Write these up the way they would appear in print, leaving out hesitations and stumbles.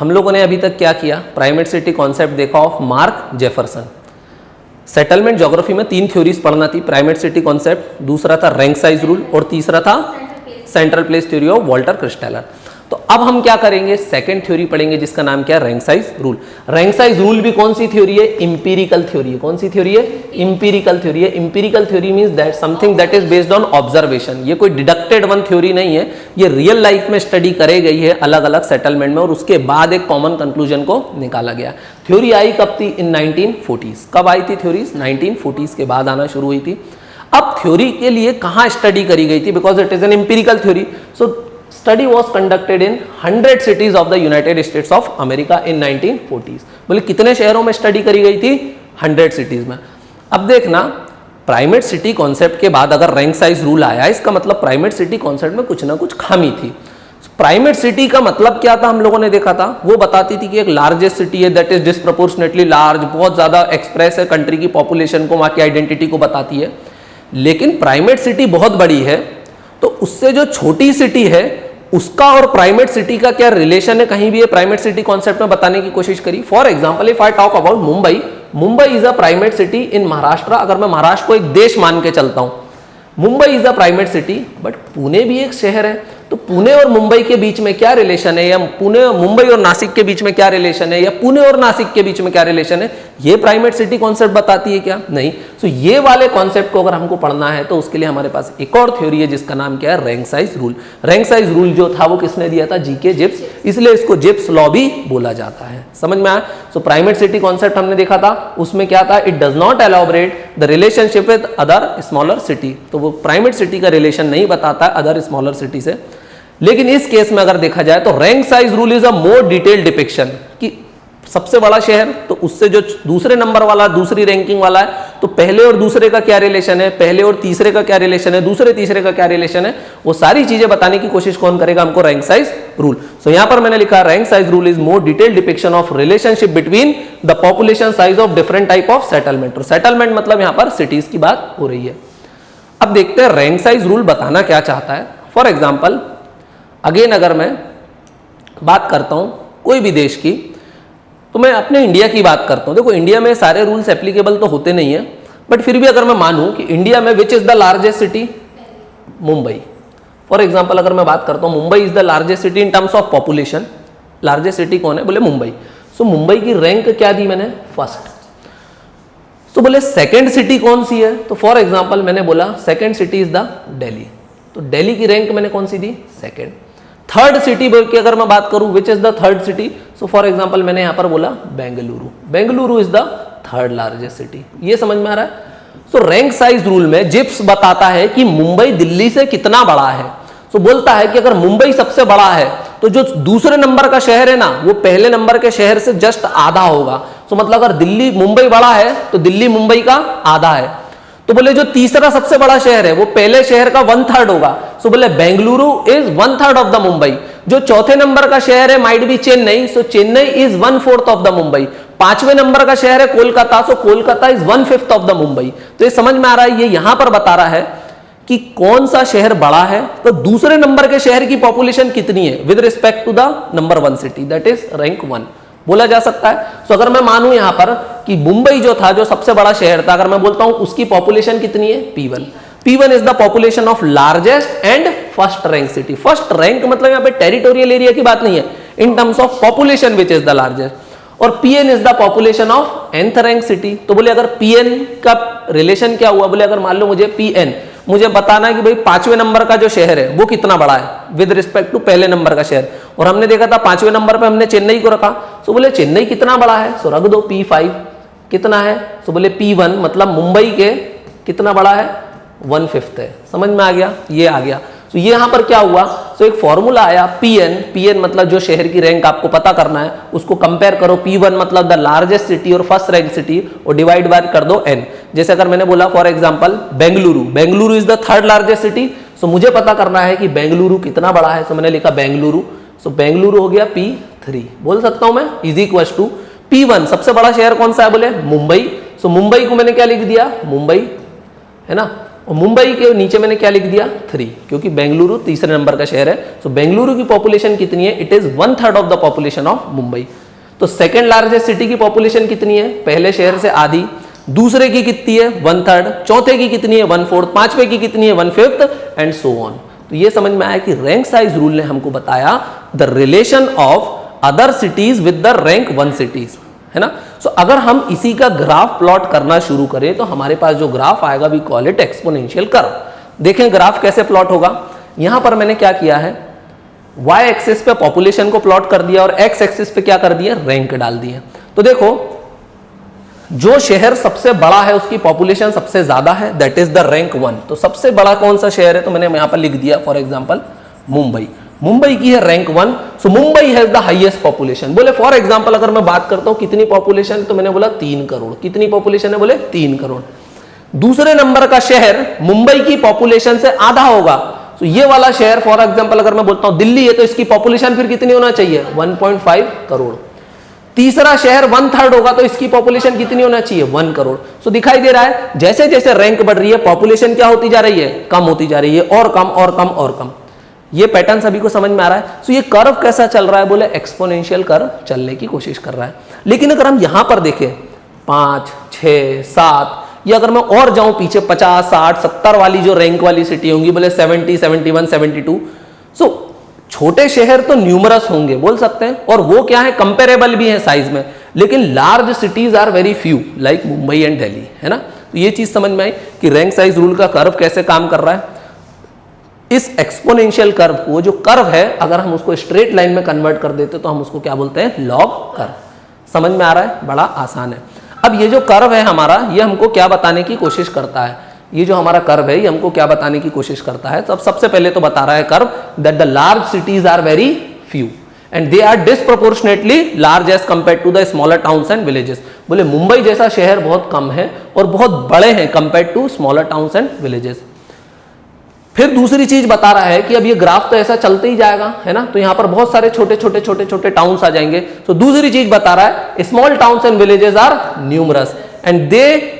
हम लोगों ने अभी तक क्या किया, प्राइमेट सिटी कॉन्सेप्ट देखा of mark Jefferson. Settlement geography में 3 थ्योरीज पढ़ना थी, प्राइमेट सिटी कॉन्सेप्ट, दूसरा था रैंक साइज रूल और तीसरा था central place theory of Walter Christaller. तो अब हम क्या करेंगे, सेकंड थ्योरी पढ़ेंगे जिसका नाम क्या है, rank size rule. Rank size rule भी कौन सी थ्योरी है, इंपीरिकल थ्योरी है। कौन सी थ्योरी है, इंपीरिकल थ्योरी है। Empirical theory means that something that is based on observation. ये कोई डिडक्टेड वन थ्योरी नहीं है, ये रियल लाइफ में स्टडी करे गई है अलग अलग सेटलमेंट में और उसके बाद एक कॉमन कंक्लूजन को निकाला गया। थ्योरी आई कब थी, इन 1940s। कब आई थी थ्योरीज, 1940s के बाद आना शुरू हुई थी। अब थ्योरी के लिए कहां स्टडी करी गई थी, because it is an empirical theory, so study was conducted in 100 cities of the United states of America in 1940s। बोले कितने शहरों में स्टडी करी गई थी, 100 सिटीज में। अब देखना, प्राइमेट सिटी कॉन्सेप्ट के बाद अगर रैंक साइज रूल आया, इसका मतलब प्राइमेट सिटी कॉन्सेप्ट में कुछ ना कुछ खामी थी। प्राइमेट सिटी का मतलब क्या था, हम लोगों ने देखा था, वो बताती थी कि एक लार्जेस्ट सिटी है दैट इज डिस्प्रपोर्शनेटली लार्ज, बहुत ज्यादा एक्सप्रेस है कंट्री की पॉपुलेशन को, वहां की आइडेंटिटी को बताती है। लेकिन प्राइमेट सिटी बहुत बड़ी है, तो उससे जो छोटी सिटी है उसका और प्राइमेट सिटी का क्या रिलेशन है, कहीं भी ये प्राइमेट सिटी कॉन्सेप्ट में बताने की कोशिश करी। For example if I talk about Mumbai, Mumbai is a primate city in Maharashtra. अगर मैं महाराष्ट्र को एक देश मान के चलता हूं, Mumbai is a primate city, but Pune भी एक शहर है। तो पुणे और मुंबई के बीच में क्या रिलेशन है, या पुणे मुंबई और नासिक के बीच में क्या रिलेशन है, या पुणे और नासिक के बीच में क्या रिलेशन है, ये प्राइमेट सिटी कॉन्सेप्ट बताती है क्या, नहीं। सो ये वाले कॉन्सेप्ट को अगर हमको पढ़ना है तो उसके लिए हमारे पास एक और थ्योरी है जिसका नाम क्या है, rank size rule. Rank size rule जो था वो किसने दिया था, जीके जिप्स, इसलिए इसको जिप्स लॉ भी बोला जाता है। समझ में आया। सो प्राइमेट सिटी कॉन्सेप्ट हमने देखा था, उसमें क्या था, it does not elaborate the relationship with other smaller city. तो वो प्राइमेट सिटी का रिलेशन नहीं बताता अदर स्मॉलर सिटी से। लेकिन इस केस में अगर देखा जाए तो rank size rule is a more detailed depiction, कि सबसे बड़ा शहर तो उससे जो दूसरे नंबर वाला, दूसरी रैंकिंग वाला है, तो पहले और दूसरे का क्या रिलेशन है, पहले और तीसरे का क्या रिलेशन है, दूसरे तीसरे का क्या रिलेशन है, वो सारी चीजें बताने की कोशिश कौन करेगा, हमको रैंक साइज रूल। सो यहां पर मैंने लिखा rank size rule is more detailed depiction of relationship between the population size of different type of settlement. और सेटलमेंट मतलब यहां पर सिटीज की बात हो रही है। अब देखते हैं रैंक साइज रूल बताना क्या चाहता है। फॉर एग्जाम्पल अगेन अगर मैं बात करता हूं कोई भी देश की, तो मैं अपने इंडिया की बात करता हूं। देखो इंडिया में सारे रूल्स एप्लीकेबल तो होते नहीं है, बट फिर भी अगर मैं मानूं कि इंडिया में which is the largest city, Mumbai. For example अगर मैं बात करता हूं Mumbai is the largest city in terms of population, largest city कौन है, बोले मुंबई। सो मुंबई की रैंक क्या दी मैंने, फर्स्ट। तो बोले सेकेंड सिटी कौन सी है, तो फॉर एग्जाम्पल मैंने बोला second city is the Delhi, तो दिल्ली की रैंक मैंने कौन सी दी, सेकेंड। थर्ड सिटी की अगर मैं बात करूं which is the third city, so for example मैंने यहां पर बोला Bengaluru, Bengaluru is the third largest city. ये समझ में आ रहा है। सो रैंक साइज रूल में जिप्स बताता है कि मुंबई दिल्ली से कितना बड़ा है। सो बोलता है कि अगर मुंबई सबसे बड़ा है तो जो दूसरे नंबर का शहर है ना, वो पहले नंबर के शहर से जस्ट आधा होगा। सो मतलब अगर दिल्ली मुंबई बड़ा है तो दिल्ली मुंबई का आधा है। तो बोले जो तीसरा सबसे बड़ा शहर है वो पहले शहर का 1/3 होगा। सो बोले Bengaluru is 1/3 of the Mumbai. जो चौथे नंबर का शहर है might be Chennai, so Chennai is 1/4 of the Mumbai. पांचवें नंबर का शहर है Kolkata, so Kolkata is 1/5 of the Mumbai. तो ये समझ में आ रहा है, ये यहां पर बता रहा है कि कौन सा शहर बड़ा है, तो दूसरे नंबर के शहर की पॉपुलेशन कितनी है with respect to the number 1 city, that is rank 1 बोला जा सकता है। सो अगर मैं मानूं यहां पर कि मुंबई जो था, जो सबसे बड़ा शहर था, अगर मैं बोलता हूं उसकी पॉपुलेशन कितनी है, P1। P1 is the population of largest and first rank city. First rank मतलब यहां पे टेरिटोरियल एरिया की बात नहीं है, in terms of population which is the largest. और Pn is the population of nth rank city. तो बोले अगर Pn का रिलेशन क्या हुआ, बोले अगर मान लो मुझे Pn, मुझे बताना है कि भाई 5वें नंबर का जो शहर है वो कितना बड़ा है विद रिस्पेक्ट टू पहले नंबर का शहर। और हमने देखा था 5वें नंबर पे हमने चेन्नई को रखा। सो बोले चेन्नई कितना बड़ा है, सो रख दो P5 कितना है, सो बोले P1 मतलब मुंबई के कितना बड़ा है, 1/5 है। समझ में आ गया, ये आ गया। तो ये यहां पर क्या हुआ, तो एक फॉर्मूला आया Pn मतलब जो शहर की रैंक आपको पता करना है उसको कंपेयर करो, P1 मतलब द लार्जेस्ट सिटी और फर्स्ट रैंक सिटी, और डिवाइड बाय कर दो n। जैसे अगर मैंने बोला for example Bengaluru, Bengaluru is the third largest city, so मुझे पता करना है कि बेंगलुरु कितना बड़ा है, सो मैंने लिखा बेंगलुरु। सो बेंगलुरु हो गया P3, बोल सकता हूं मैं, इज इक्वल टू P1 सबसे बड़ा शहर कौन सा है, बोले मुंबई। सो मुंबई को मैंने क्या लिख दिया, मुंबई है ना, और मुंबई के नीचे मैंने क्या लिख दिया 3, क्योंकि बेंगलुरु तीसरे नंबर का शहर है। तो बेंगलुरु की पॉपुलेशन कितनी है, it is 1/3 of the population of Mumbai. तो सेकंड लार्जेस्ट सिटी की पॉपुलेशन कितनी है, पहले शहर से आधी, दूसरे की कितनी है 1/3, चौथे की कितनी है 1/4, पांचवे की कितनी है 1/5 एंड सो ऑन। तो ये समझ में आया कि रैंक साइज रूल ने हमको बताया the relation of other cities with the rank 1 cities, है ना। सो अगर हम इसी का ग्राफ प्लॉट करना शुरू करें तो हमारे पास जो ग्राफ आएगा we call it exponential curve. देखें ग्राफ कैसे प्लॉट होगा। यहां पर मैंने क्या किया है, y एक्सिस पे पॉपुलेशन को प्लॉट कर दिया और x एक्सिस पे क्या कर दिया, रैंक डाल दिया। तो देखो जो शहर सबसे बड़ा है उसकी पॉपुलेशन सबसे ज्यादा है, दैट इज द रैंक 1। तो सबसे बड़ा कौन सा शहर है, तो मैंने यहां पर लिख दिया फॉर एग्जांपल मुंबई। मुंबई की है rank 1, so Mumbai has the highest population. बोले फॉर एग्जांपल अगर मैं बात करता हूं कितनी पॉपुलेशन, तो मैंने बोला 3 करोड़। कितनी पॉपुलेशन है, बोले 3 करोड़। दूसरे नंबर का शहर मुंबई की पॉपुलेशन से आधा होगा, तो ये वाला शहर फॉर एग्जांपल अगर मैं बोलता हूं दिल्ली है, तो इसकी पॉपुलेशन फिर कितनी होना चाहिए 1.5 करोड़। तीसरा शहर 1/3 होगा, तो इसकी पॉपुलेशन कितनी होना चाहिए 1 करोड़। सो दिखाई दे रहा है जैसे जैसे रैंक बढ़ रही है पॉपुलेशन क्या होती जा रही है, कम होती जा रही है, और कम और कम और कम। ये पैटर्न सभी को समझ में आ रहा है। सो ये कर्व कैसा चल रहा है, बोले एक्सपोनेंशियल कर्व चलने की कोशिश कर रहा है। लेकिन अगर हम यहां पर देखें 5, 6, 7, या अगर मैं और जाऊं पीछे 50, 60, 70 वाली जो रैंक वाली सिटी होंगी, बोले 70, 71, 72, सो छोटे शहर तो न्यूमरस होंगे बोल सकते हैं, और वो क्या है कंपेरेबल भी है साइज में, लेकिन large cities are very few like Mumbai and Delhi, है ना। तो ये चीज समझ में आई कि रैंक साइज रूल का कर्व कैसे काम कर रहा है। इस एक्सपोनेंशियल कर्व को, जो कर्व है, अगर हम उसको स्ट्रेट लाइन में कन्वर्ट कर देते तो हम उसको क्या बोलते हैं, लॉग कर्व। समझ में आ रहा है, बड़ा आसान है। अब ये जो कर्व है हमारा, ये हमको क्या बताने की कोशिश करता है, ये जो हमारा कर्व है ये हमको क्या बताने की कोशिश करता है। तो सबसे पहले तो बता रहा है curve that the large cities are very few and they are disproportionately large as compare to the smaller towns and villages. बोले मुंबई जैसा शहर बहुत कम है और बहुत बड़े हैं compare to smaller towns and villages. फिर दूसरी चीज बता रहा है कि अब ये ग्राफ तो ऐसा चलते ही जाएगा, है ना, तो यहां पर बहुत सारे छोटे छोटे छोटे छोटे टाउन्स आ जाएंगे। तो दूसरी चीज बता रहा है small towns and villages are numerous and they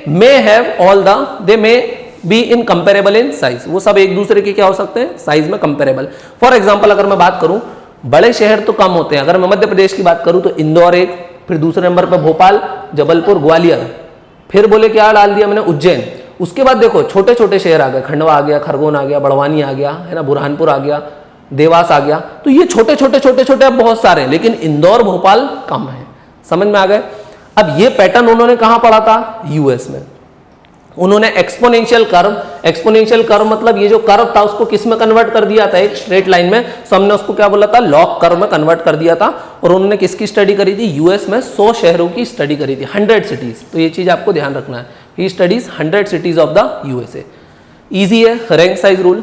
may be in comparable in size. वो सब एक दूसरे के क्या हो सकते हैं, साइज में कंपेरेबल। फॉर एग्जांपल अगर मैं बात करूं, बड़े शहर तो कम होते हैं। अगर मैं मध्य प्रदेश की बात करूं तो इंदौर एक, फिर दूसरे नंबर पर भोपाल, जबलपुर, ग्वालियर, फिर बोले क्या डाल दिया मैंने, उज्जैन। उसके बाद देखो छोटे छोटे शहर आ गए, खंडवा आ गया, खरगोन आ गया, बड़वानी आ गया, है ना, बुरहानपुर आ गया, देवास आ गया। तो ये छोटे छोटे छोटे छोटे अब बहुत सारे हैं, लेकिन इंदौर भोपाल कम है। समझ में आ गए। अब ये पैटर्न उन्होंने कहां पढ़ा था, यूएस में। उन्होंने एक्सपोनेंशियल कर्व मतलब ये जो कर्व था उसको किस में कन्वर्ट कर दिया था, एक स्ट्रेट लाइन में। सो हमने उसको क्या बोला था, लॉग कर्व में कन्वर्ट कर दिया था। और उन्होंने किसकी स्टडी करी थी, यूएस में 100 शहरों की स्टडी करी थी, 100 सिटीज। तो ये चीज आपको ध्यान रखना है, he studies 100 cities of the USA. Easy है रैंक साइज रूल।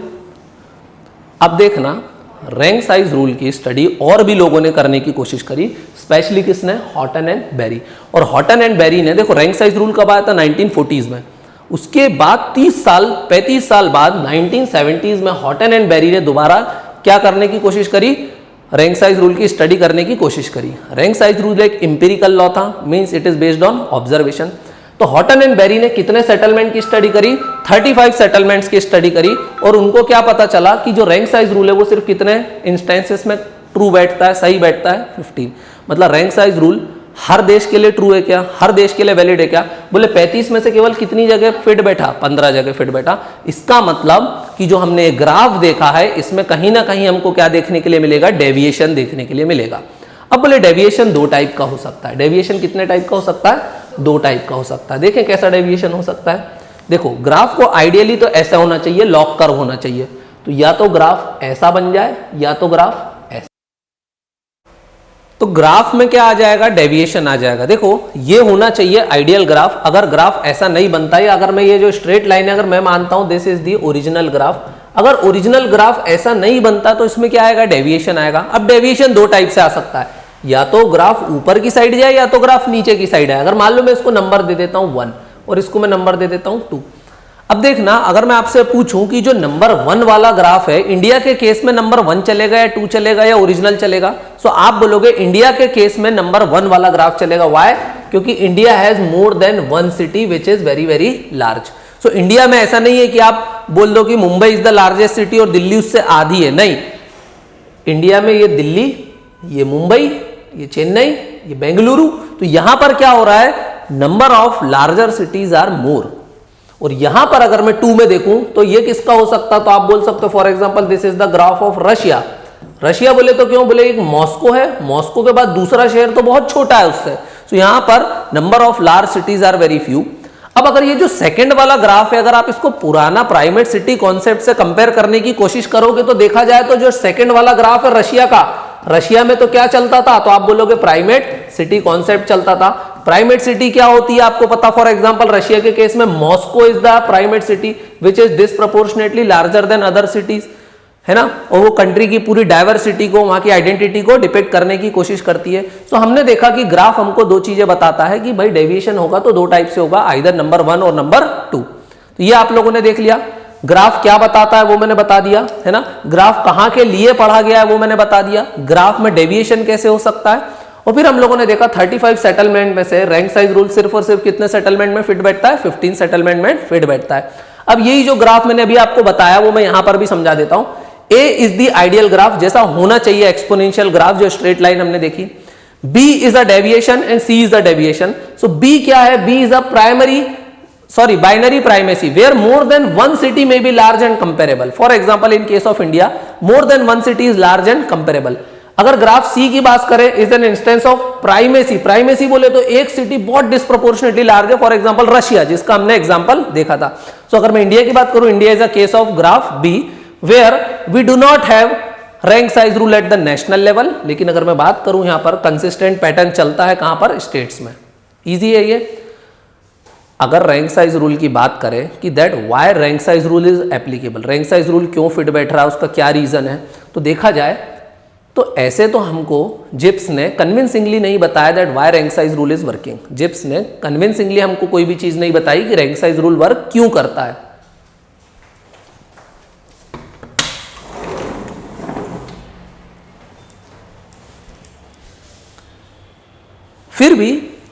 अब देखना रैंक साइज रूल की स्टडी और भी लोगों ने करने की कोशिश करी, स्पेशली किसने, हॉटन एंड बेरी। और हॉटन एंड बेरी ने, देखो रैंक साइज रूल कब आया था, 1940s में। उसके बाद 35 साल बाद 1970s में हॉटन एंड बेरी ने दोबारा क्या करने की कोशिश करी, रैंक साइज रूल की स्टडी करने की कोशिश करी। रैंक साइज रूल एक इंपेरिकल लॉ था, means it is based on observation. तो हॉटन एंड बेरी ने कितने सेटलमेंट की स्टडी करी, 35 सेटलमेंट्स की स्टडी करी। और उनको क्या पता चला कि जो रैंक साइज रूल है वो सिर्फ कितने इंस्टेंसेस में ट्रू बैठता है, सही बैठता है, 15। मतलब रैंक साइज रूल हर देश के लिए ट्रू है क्या, हर देश के लिए वैलिड है क्या, बोले 35 में से केवल कितनी जगह फिट बैठा, 15 जगह फिट बैठा। इसका मतलब कि जो हमने ग्राफ देखा है इसमें कहीं ना कहीं हमको क्या देखने के लिए मिलेगा, डेविएशन देखने के लिए मिलेगा। अब बोले डेविएशन 2 टाइप का हो सकता है। डेविएशन कितने टाइप का हो सकता है, 2 टाइप का हो सकता है। देखें कैसा डेविएशन हो सकता है। देखो ग्राफ को आइडियली तो ऐसा होना चाहिए, लॉग कर्व होना चाहिए। तो या तो ग्राफ ऐसा बन जाए या तो ग्राफ ऐसा। तो ग्राफ में क्या आ जाएगा, डेविएशन आ जाएगा। देखो ये होना चाहिए आइडियल ग्राफ। अगर ग्राफ ऐसा नहीं बनता है, अगर मैं ये जो स्ट्रेट लाइन है अगर मैं मानता हूं this is the original graph, अगर ओरिजिनल ग्राफ ऐसा नहीं बनता तो इसमें क्या आएगा, डेविएशन आएगा। अब डेविएशन 2 टाइप से आ सकता है, या तो ग्राफ ऊपर की साइड जाए या तो ग्राफ नीचे की साइड आए। अगर मान लो मैं इसको नंबर दे देता हूं 1 और इसको मैं नंबर दे देता हूं 2। अब देखना अगर मैं आपसे पूछूं कि जो नंबर 1 वाला ग्राफ है, इंडिया के केस में नंबर 1 चलेगा या 2 चलेगा या ओरिजिनल चलेगा, सो आप बोलोगे इंडिया के केस में नंबर 1 वाला ग्राफ चलेगा। व्हाई, क्योंकि India has more than 1 city which is very very large. So India में ऐसा नहीं है कि आप बोल दो कि Mumbai is the largest city और दिल्ली उससे आधी है, नहीं। इंडिया में ये दिल्ली, ये मुंबई, ये चेन्नई, ये बेंगलुरु, तो यहां पर क्या हो रहा है, number of larger cities are more. और यहां पर अगर मैं 2 में देखूं तो ये किसका हो सकता, तो आप बोल सकते हो for example this is the graph of Russia. Russia बोले तो क्यों, बोले एक मॉस्को है, मॉस्को के बाद दूसरा शहर तो बहुत छोटा है उससे, तो यहां पर number of large cities are very few. अब अगर ये जो सेकंड वाला ग्राफ है, अगर आप इसको पुराना प्राइमेट सिटी कॉन्सेप्ट से कंपेयर करने की कोशिश करोगे तो देखा जाए तो जो सेकंड वाला ग्राफ है रशिया का, रशिया में तो क्या चलता था, तो आप बोलोगे प्राइमेट सिटी कॉन्सेप्ट चलता था। प्राइमेट सिटी क्या होती है आपको पता, फॉर एग्जांपल रशिया के केस में Moscow is the primate city which is disproportionately larger than other cities, है ना, और वो कंट्री की पूरी डाइवर्सिटी को, वहां की आइडेंटिटी को डिपिक्ट करने की कोशिश करती है। तो हमने देखा कि ग्राफ हमको 2 चीजें बताता है कि भाई डेविएशन होगा तो 2 टाइप से होगा, आइदर नंबर 1 और नंबर 2। तो ये आप लोगों ने देख लिया। ग्राफ क्या बताता है वो मैंने बता दिया, है ना, ग्राफ कहां के लिए पढ़ा गया है वो मैंने बता दिया, ग्राफ में डेविएशन कैसे हो सकता है। और फिर हम लोगों ने देखा 35 सेटलमेंट में से रैंक साइज रूल सिर्फ और सिर्फ कितने सेटलमेंट में फिट बैठता है, 15 सेटलमेंट में फिट बैठता है। अब यही जो ग्राफ मैंने अभी आपको बताया वो मैं यहां पर भी समझा देता हूं। A is the ideal graph, जैसा होना चाहिए एक्सपोनेंशियल ग्राफ, जो स्ट्रेट लाइन हमने देखी। B is a deviation and C is the deviation. So B क्या है, B is a binary primacy where more than 1 city में be large and comparable. For example in case of India more than 1 city is large and comparable. अगर graph C की बात करें, is an instance of primacy. Primacy बोले तो एक city बहुत disproportionately large है, फॉर एग्जांपल रशिया, जिसका हमने एग्जांपल देखा था। सो अगर मैं इंडिया की बात करूं, India is a case of graph B where we do not have rank size rule at the national level। लेकिन अगर मैं बात करूं यहां पर कंसिस्टेंट पैटर्न चलता है कहां पर, स्टेट्स में। इजी है ये। अगर रैंक साइज रूल की बात करें कि that why rank size rule is applicable, rank size rule क्यों फिट बैठ रहा है, उसका क्या रीजन है, तो देखा जाए तो ऐसे तो हमको जिप्स ने कन्विंसिंगली नहीं बताया that why rank size rule is working. Zipf ने कन्विंसिंगली हमको कोई भी चीज नहीं बताई कि रैंक साइज रूल वर्क क्यों करता है। फिर भी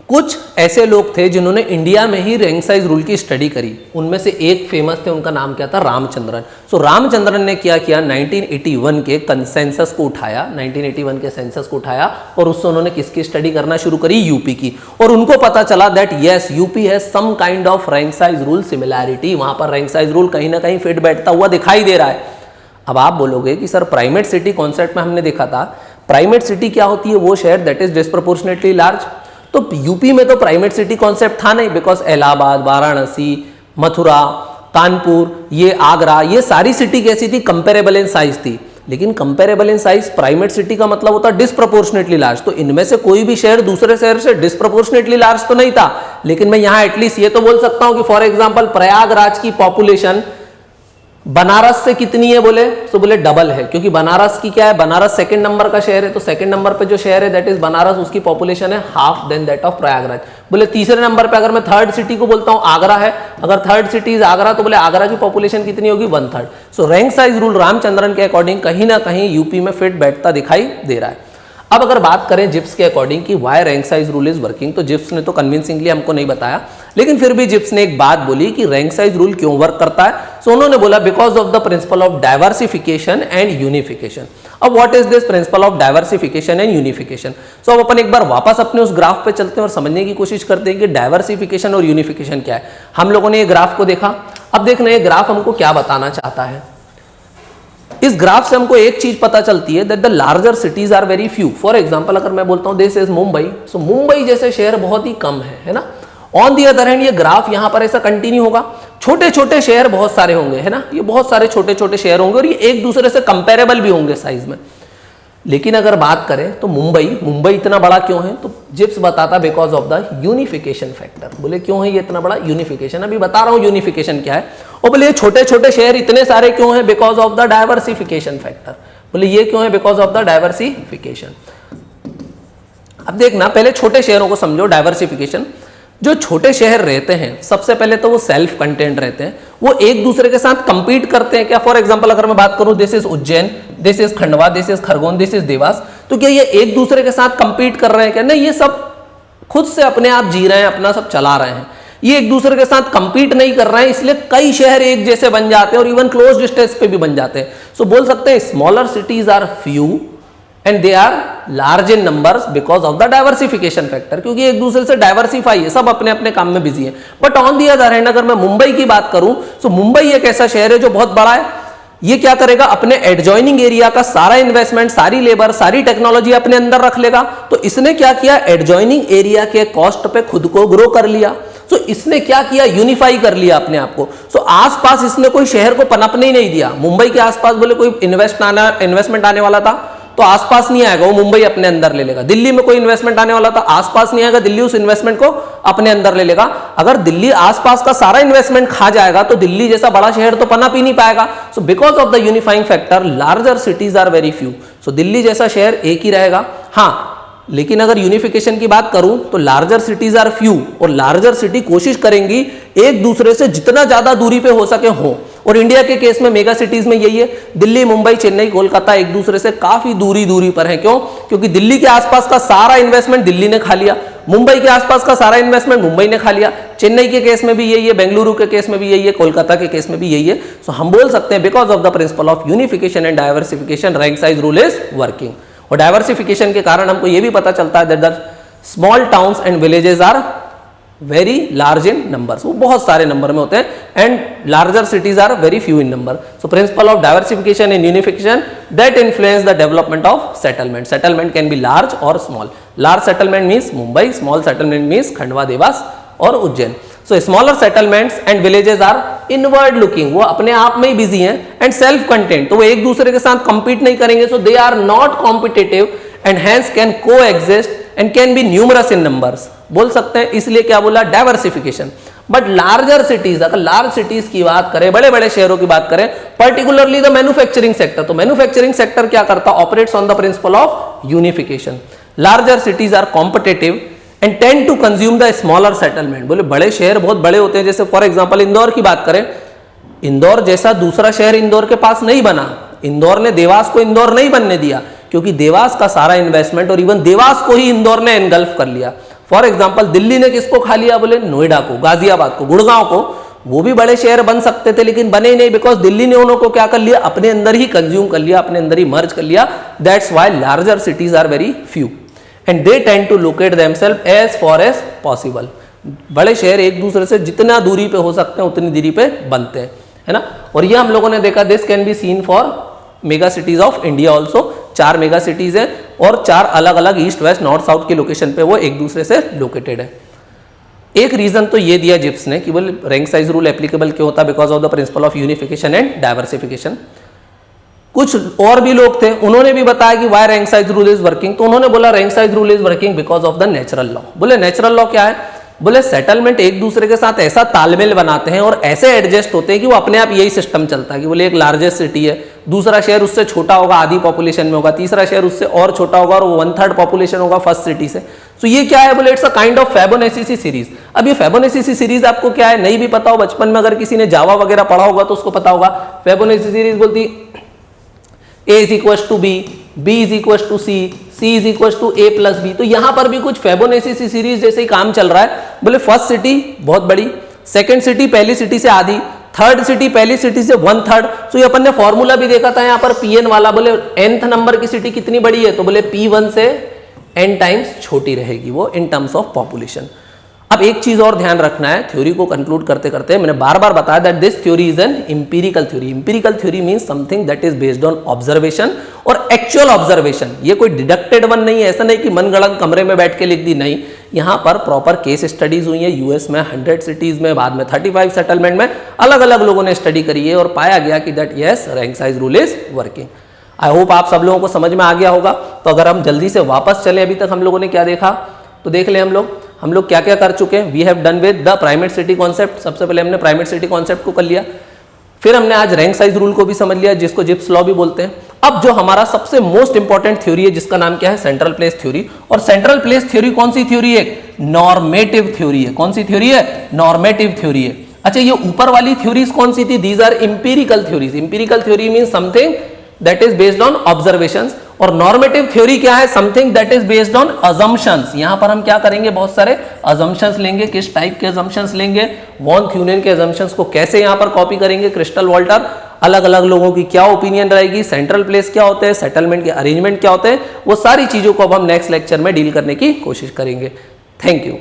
कुछ ऐसे लोग थे जिन्होंने इंडिया में ही रैंक साइज रूल की स्टडी करी। उनमें से एक फेमस थे, उनका नाम क्या था, रामचंद्रन। सो रामचंद्रन ने क्या किया, 1981 के कंसेंसस को उठाया, 1981 के सेंसस को उठाया और उससे उन्होंने किसकी स्टडी करना शुरू करी, यूपी की। और उनको पता चला दैट यस यूपी है some kind of rank size rule similarity, वहां पर रैंक साइज रूल कहीं ना कहीं फिट बैठता हुआ दिखाई दे रहा है। अब आप बोलोगे कि सर प्राइमेट सिटी कॉन्सेप्ट में हमने देखा था, प्राइमेट सिटी क्या होती है, वो शहर दैट इज डिस्प्रोपोर्शनेटली लार्ज। तो यूपी में तो प्राइमेट सिटी कॉन्सेप्ट था नहीं, बिकॉज इलाहाबाद, वाराणसी, मथुरा, कानपुर, ये आगरा, ये सारी सिटी कैसी थी, कंपेरेबल इन साइज थी। लेकिन comparable in size primate city का मतलब होता है डिस्प्रोपोर्शनेटली लार्ज। तो इनमें से कोई भी शहर दूसरे शहर से डिस्प्रोपोर्शनेटली लार्ज तो नहीं था, लेकिन मैं यहां एटलीस्ट ये तो बोल सकता हूं कि फॉर एग्जांपल प्रयागराज की पॉपुलेशन बनारस से कितनी है, बोले तो बोले डबल है, क्योंकि बनारस की क्या है, बनारस सेकंड नंबर का शहर है, तो सेकंड नंबर पे जो शहर है दैट इज बनारस, उसकी पॉपुलेशन है half than that of Prayagraj. बोले तीसरे नंबर पे अगर मैं थर्ड सिटी को बोलता हूं आगरा है, अगर थर्ड सिटी इज आगरा तो बोले आगरा की पॉपुलेशन कितनी होगी, 1/3। सो रैंक साइज रूल रामचंद्रन के अकॉर्डिंग कहीं ना कहीं यूपी में फिट बैठता दिखाई दे रहा है। अब अगर बात करें जिप्स के अकॉर्डिंग कि why rank size rule is working, तो जिप्स ने तो कन्विंसिंगली हमको नहीं बताया, लेकिन फिर भी जिप्स ने एक बात बोली कि रैंक साइज रूल क्यों वर्क करता है। सो उन्होंने बोला because of the principle of diversification and unification. अब what is this principle of diversification and unification. So अब अपन एक बार वापस अपने उस ग्राफ पे चलते हैं और समझने की कोशिश करते हैं कि डाइवर्सिफिकेशन और यूनिफिकेशन क्या है। हम लोगों ने ये ग्राफ को देखा, अब देखना ये ग्राफ हमको क्या बताना चाहता है। इस ग्राफ से हमको एक चीज पता चलती है that the larger cities are very few. For example अगर मैं बोलता हूं this is Mumbai, so Mumbai जैसे शहर बहुत ही कम है ना। ऑन दी अदर हैंड ये ग्राफ यहां पर ऐसा कंटिन्यू होगा, छोटे छोटे शहर बहुत सारे होंगे, है ना, ये बहुत सारे छोटे छोटे शहर होंगे और ये एक दूसरे से कंपेरेबल भी होंगे साइज में। लेकिन अगर बात करें तो मुंबई इतना बड़ा क्यों है, तो जिप्स बताता because of the unification factor. बोले क्यों है ये इतना बड़ा, यूनिफिकेशन, अभी बता रहा हूं यूनिफिकेशन क्या है। और बोले छोटे छोटे शहर इतने सारे क्यों है, because of the diversification factor. बोले ये क्यों है, बिकॉज ऑफ द डाइवर्सिफिकेशन। अब देखना पहले छोटे शहरों को समझो, डाइवर्सिफिकेशन। जो छोटे शहर रहते हैं सबसे पहले तो वो सेल्फ कंटेंट रहते हैं, वो एक दूसरे के साथ कंपीट करते हैं क्या। फॉर एग्जांपल अगर मैं बात करूं this is Ujjain, this is Khandwa, this is Khargone, this is Dewas, तो क्या ये एक दूसरे के साथ कंपीट कर रहे हैं क्या, नहीं, ये सब खुद से अपने आप जी रहे हैं, अपना सब चला रहे हैं। ये एक दूसरे के साथ कंपीट नहीं कर रहे हैं, इसलिए कई शहर एक जैसे बन जाते हैं और इवन क्लोज स्टेज पे भी बन जाते हैं। सो बोल सकते हैं smaller cities are few and they are large in numbers because of the diversification factor, क्योंकि एक दूसरे से डाइवर्सिफाई है, सब अपने अपने काम में बिजी है। But on the other hand अगर मैं मुंबई की बात करूं तो मुंबई एक ऐसा शहर है जो बहुत बड़ा है, ये क्या करेगा, अपने एडजॉइनिंग एरिया का सारा इन्वेस्टमेंट, सारी लेबर, सारी टेक्नोलॉजी अपने अंदर रख लेगा। तो इसने क्या किया, एडजॉइनिंग एरिया के कॉस्ट पे खुद को ग्रो कर लिया। सो इसने क्या किया, यूनिफाई कर लिया अपने आप को। सो आसपास इसने कोई शहर को पनपने ही नहीं दिया। मुंबई के आसपास बोले कोई इन्वेस्टमेंट आने वाला था तो आसपास नहीं आएगा, वो मुंबई अपने अंदर ले लेगा। दिल्ली में कोई इन्वेस्टमेंट आने वाला था, आसपास नहीं आएगा, दिल्ली उस इन्वेस्टमेंट को अपने अंदर ले लेगा। अगर दिल्ली आसपास का सारा इन्वेस्टमेंट खा जाएगा तो दिल्ली जैसा बड़ा शहर तो पनप ही नहीं पाएगा। So because of the unifying factor larger cities are very few. So Delhi जैसा शहर एक ही रहेगा। हाँ, लेकिन अगर यूनिफिकेशन की बात करूं तो लार्जर सिटीज आर फ्यू, और लार्जर सिटी कोशिश करेंगी एक दूसरे से जितना ज्यादा दूरी पे हो सके हो। और इंडिया के केस में मेगा सिटीज में यही है, दिल्ली, मुंबई, चेन्नई, कोलकाता एक दूसरे से काफी दूरी पर है। क्यों? क्योंकि दिल्ली के आसपास का सारा इन्वेस्टमेंट दिल्ली ने खा लिया, मुंबई के आसपास का सारा इन्वेस्टमेंट मुंबई ने खा लिया, चेन्नई के केस में भी यही है, बेंगलुरु के केस में भी यही है, कोलकाता के केस में भी यही है। सो हम बोल सकते हैं because of the principle of unification and diversification rank size rule is working. और डाइवर्सिफिकेशन के कारण हमको यह भी पता चलता है that the small towns and villages are very large in numbers, वो बहुत सारे नंबर में होते हैं, and larger cities are very few in number. So principle of diversification and unification that influence the development of settlement. Settlement can be large और small. Large settlement means Mumbai, small settlement means Khandwa, Dewas और Ujjain. So smaller settlements and villages are inward looking, वो अपने आप में ही busy हैं, and self content, तो वो एक दूसरे के साथ कंपीट नहीं करेंगे। So they are not competitive and hence can coexist and can be numerous in numbers, बोल सकते हैं। इसलिए क्या बोला, डाइवर्सिफिकेशन। बट लार्जर सिटीज, अगर लार्ज सिटीज की बात करें, बड़े बड़े शहरों की बात करें, पर्टिकुलरली द मैन्युफैक्चरिंग सेक्टर, तो मैन्युफैक्चरिंग सेक्टर क्या करता, operates on the principle of unification. Larger cities are competitive and tend to consume the smaller settlement. बोले बड़े शहर बहुत बड़े होते हैं, जैसे फॉर एग्जांपल इंदौर की बात करें, इंदौर जैसा दूसरा शहर इंदौर के पास नहीं बना। इंदौर ने देवास को इंदौर नहीं बनने दिया, क्योंकि देवास का सारा इन्वेस्टमेंट और इवन देवास को ही इंदौर ने एनगल्फ कर लिया। फॉर एग्जांपल दिल्ली ने किसको खा लिया, बोले नोएडा को, गाजियाबाद को, गुड़गांव को। वो भी बड़े शहर बन सकते थे लेकिन बने ही नहीं, बिकॉज दिल्ली ने उनको क्या कर लिया, अपने अंदर ही कंज्यूम कर लिया, अपने अंदर ही मर्ज कर लिया। That's why larger cities are very few and they tend to locate themselves as far as possible. बड़े शहर एक दूसरे से जितना दूरी पे हो सकते हैं उतनी दूरी पे बनते हैं, है ना। और ये हम लोगों ने देखा, this can be seen for mega cities of India also. 4 mega cities है और 4 अलग अलग ईस्ट वेस्ट नॉर्थ साउथ के लोकेशन पे वो एक दूसरे से लोकेटेड है। एक रीजन तो ये दिया जिप्स ने कि बोले रैंक साइज रूल एप्लीकेबल क्यों होता, because of the principle of unification and diversification. कुछ और भी लोग थे, उन्होंने भी बताया कि why rank size rule is working, तो उन्होंने बोला rank size rule is working because of the natural law. बोले नेचुरल लॉ क्या है, बोले सेटलमेंट एक दूसरे के साथ ऐसा तालमेल बनाते हैं और ऐसे एडजस्ट होते हैं कि वो अपने आप यही सिस्टम चलता है कि बोले एक लार्जेस्ट सिटी है, दूसरा शहर उससे छोटा होगा, आधी पॉपुलेशन में होगा, तीसरा शहर उससे और छोटा होगा और वो 1/3 पॉपुलेशन होगा फर्स्ट सिटी से। तो ये क्या है, बोले it's a kind of Fibonacci series. अब ये फिबोनाची सीरीज आपको क्या है, नहीं भी पता हो, बचपन में अगर किसी ने जावा वगैरह पढ़ा होगा तो उसको पता होगा। फिबोनाची सीरीज बोलती A is equals to B, B is equals to C, C is equals to A plus B। तो यहां पर भी कुछ फिबोनाची सीरीज जैसे ही काम चल रहा है। बोले फर्स्ट सिटी बहुत बड़ी, सेकंड सिटी पहली सिटी से आधी, थर्ड सिटी पहली सिटी से 1/3। तो ये अपन ने फॉर्मूला भी देखा था यहाँ पर Pn वाला। बोले nth नंबर की सिटी कितनी बड़ी है, तो बोले P1 से n टाइम्स छोटी रहेगी वो इन टर्म्स ऑफ पॉपुलेशन। अब एक चीज और ध्यान रखना है, थ्योरी को कंक्लूड करते करते मैंने बार बार बताया that this theory is an empirical theory. Empirical theory means something that is based on observation और एक्चुअल ऑब्जर्वेशन। ये कोई डिडक्टेड वन नहीं है, ऐसा नहीं कि मनगढ़ंत कमरे में बैठ के लिख दी, नहीं। यहाँ पर प्रॉपर केस स्टडीज हुई है, यूएस में 100 सिटीज में, बाद में 35 सेटलमेंट में अलग अलग लोगों ने स्टडी करी है और पाया गया कि that yes rank size rule is working. I hope आप सब लोगों को समझ में आ गया होगा। तो अगर हम जल्दी से वापस चले, अभी तक हम लोगों ने क्या देखा तो देख ले हम लोग क्या क्या कर चुके हैं। We have done with the primate city concept. सबसे पहले हमने प्राइमेट सिटी कॉन्सेप्ट को कर लिया, फिर हमने आज रैंक साइज रूल को भी समझ लिया जिसको जिप्स लॉ भी बोलते हैं। अब जो हमारा सबसे मोस्ट इंपॉर्टेंट थ्योरी है जिसका नाम क्या है, सेंट्रल प्लेस थ्योरी। और सेंट्रल प्लेस थ्योरी कौन सी थ्योरी है, नॉर्मेटिव थ्योरी है। कौन सी थ्योरी है, नॉर्मेटिव थ्योरी है। अच्छा, ये ऊपर वाली थ्योरीज कौन सी थी, these are empirical theories. Empirical theory mean something that is based on observations. और नॉर्मेटिव थ्योरी क्या है? Something that is based on assumptions. यहां पर हम क्या करेंगे? बहुत सारे अजम्पशंस लेंगे। किस टाइप के अजम्पशंस लेंगे? वॉन थ्यूनेन के अजम्पशंस को कैसे यहां पर कॉपी करेंगे? क्रिस्टल वॉल्टर, अलग अलग लोगों की क्या ओपिनियन रहेगी, सेंट्रल प्लेस क्या होते हैं, सेटलमेंट के अरेंजमेंट क्या होते हैं, वो सारी चीजों को अब हम नेक्स्ट लेक्चर में डील करने की कोशिश करेंगे। Thank you.